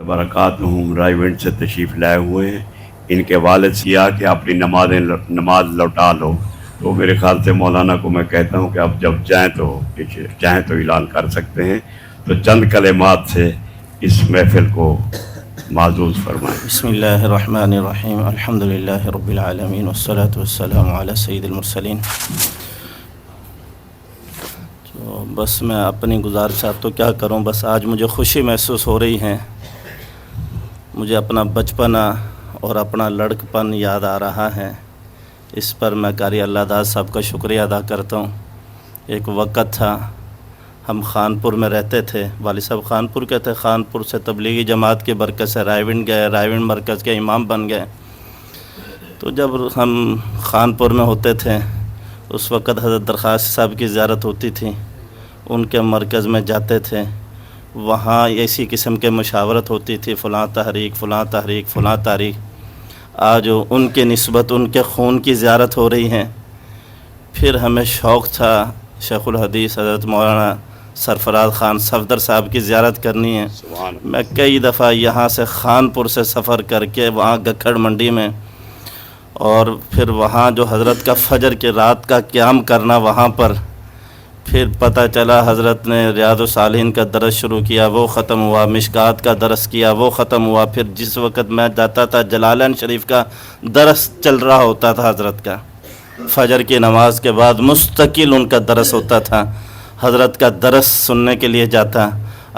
बरकातुहुम रायगंज से तशरीफ़ लाए हुए हैं। इनके वालिद से किया कि अपनी नमाज लौटा लो, तो मेरे ख्याल से मौलाना को मैं कहता हूँ कि आप जब चाहें तो ऐलान कर सकते हैं। तो चंद कलिमात से इस महफिल को माज़ूज़ फरमाएँ। बिस्मिल्लाहिर्रहमानिर्रहीम, अल्हम्दुलिल्लाहि रब्बिल आलमीन, वस्सलातु वस्सलामु अला सय्यिदिल मुरसलीन। तो बस मैं अपनी गुज़ारिशात तो क्या करूं, बस आज मुझे खुशी महसूस हो रही है। मुझे अपना बचपना और अपना लड़कपन याद आ रहा है। इस पर मैं कारी अल्लाह दाद साहब का शुक्रिया अदा करता हूँ। एक वक़्त था, हम खानपुर में रहते थे, वालिद साहब खानपुर के थे। खानपुर से तबलीगी जमात की बरकत से रायविंड गए, रायविंड मरकज़ के इमाम बन गए। तो जब हम खानपुर में होते थे उस वक़्त हज़रत दरख्वास्त साहब की ज़ियारत होती थी, उनके मरकज़ में जाते थे। वहाँ ऐसी किस्म के मशावरत होती थी, फ़लाँ तहरीक फ़लाँ तहरीक फ़लाँ तहरीक। आज उनके निस्बत उनके खून की ज़ियारत हो रही है। फिर हमें शौक़ था शेखुल हदीस हज़रत मौलाना सरफराज ख़ान सफदर साहब की ज़ियारत करनी है। मैं कई दफ़ा यहाँ से खानपुर से सफ़र करके वहाँ गखड़ मंडी में, और फिर वहाँ जो हज़रत का फ़जर की रात का क़याम करना वहाँ पर। फिर पता चला हज़रत ने रियादुस्सालिहीन का दरस शुरू किया, वो ख़त्म हुआ। मिशकात का दरस किया, वो ख़त्म हुआ। फिर जिस वक़्त मैं जाता था जलालैन शरीफ का दरस चल रहा होता था हज़रत का। फ़जर की नमाज के बाद मुस्तकिल उनका दरस होता था। हज़रत का दरस सुनने के लिए जाता।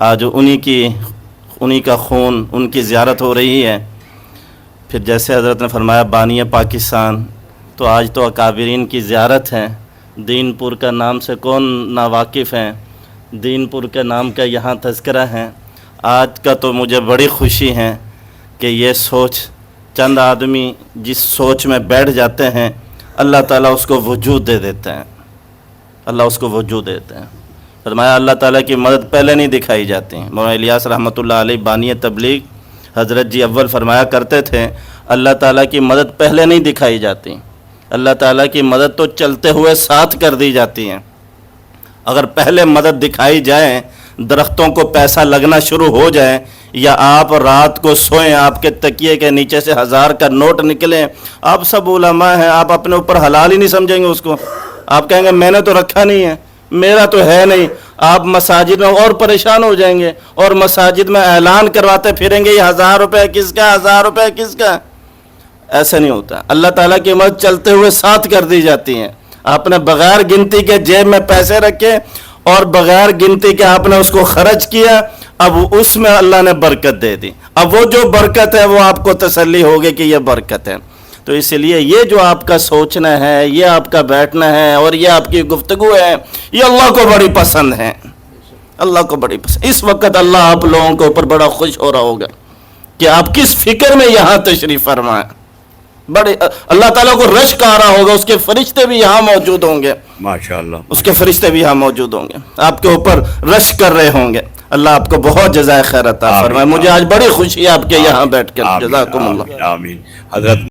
आज उन्हीं का खून, उनकी ज़ियारत हो रही है। फिर जैसे हज़रत ने फरमाया बानी पाकिस्तान, तो आज तो अकाबिरीन की ज़ियारत है। दीनपुर का नाम से कौन नावाकिफ़ हैं, दीनपुर के नाम का यहाँ तज़किरा है। आज का तो मुझे बड़ी खुशी है कि ये सोच, चंद आदमी जिस सोच में बैठ जाते हैं, अल्लाह ताला उसको वजूद दे देते हैं। अल्लाह उसको वजूद देते हैं। फरमाया अल्लाह ताला की मदद पहले नहीं दिखाई जाती। मौलाना इलियास रहमतुल्लाह अलैह बानी तबलीग हज़रत जी अव्वल फरमाया करते थे, अल्लाह ताला की मदद पहले नहीं दिखाई जाती, अल्लाह ताला की मदद तो चलते हुए साथ कर दी जाती है। अगर पहले मदद दिखाई जाए, दरख्तों को पैसा लगना शुरू हो जाए, या आप रात को सोएं, आपके तकिए के नीचे से 1000 का नोट निकले, आप सब उलमा हैं, आप अपने ऊपर हलाल ही नहीं समझेंगे उसको। आप कहेंगे मैंने तो रखा नहीं है, मेरा तो है नहीं। आप मसाजिद में और परेशान हो जाएंगे और मसाजिद में ऐलान करवाते फिरेंगे, ये 1000 रुपये किसका, 1000 रुपये किसका। ऐसा नहीं होता। अल्लाह ताला की मदद चलते हुए साथ कर दी जाती है। आपने बग़ैर गिनती के जेब में पैसे रखे और बग़ैर गिनती के आपने उसको खर्च किया, अब उसमें अल्लाह ने बरकत दे दी। अब वो जो बरकत है वो आपको तसल्ली होगी कि ये बरकत है। तो इसलिए ये जो आपका सोचना है, ये आपका बैठना है और ये आपकी गुफ्तगू है, ये अल्लाह को बड़ी पसंद है। अल्लाह को बड़ी पसंद। इस वक्त अल्लाह आप लोगों के ऊपर बड़ा खुश हो रहा होगा कि आप किस फिक्र में यहाँ तशरीफ़ फरमाएं। बड़े अल्लाह ताला को रश्क आ रहा होगा, उसके फरिश्ते भी यहाँ मौजूद होंगे, माशाअल्लाह, उसके फरिश्ते भी यहाँ मौजूद होंगे, आपके ऊपर रश्क कर रहे होंगे। अल्लाह आपको बहुत जज़ाए खैर अता फरमाए। मुझे आज बड़ी खुशी है आपके यहाँ बैठ कर। जज़ाकुमुल्लाह। आमीन। हज़रत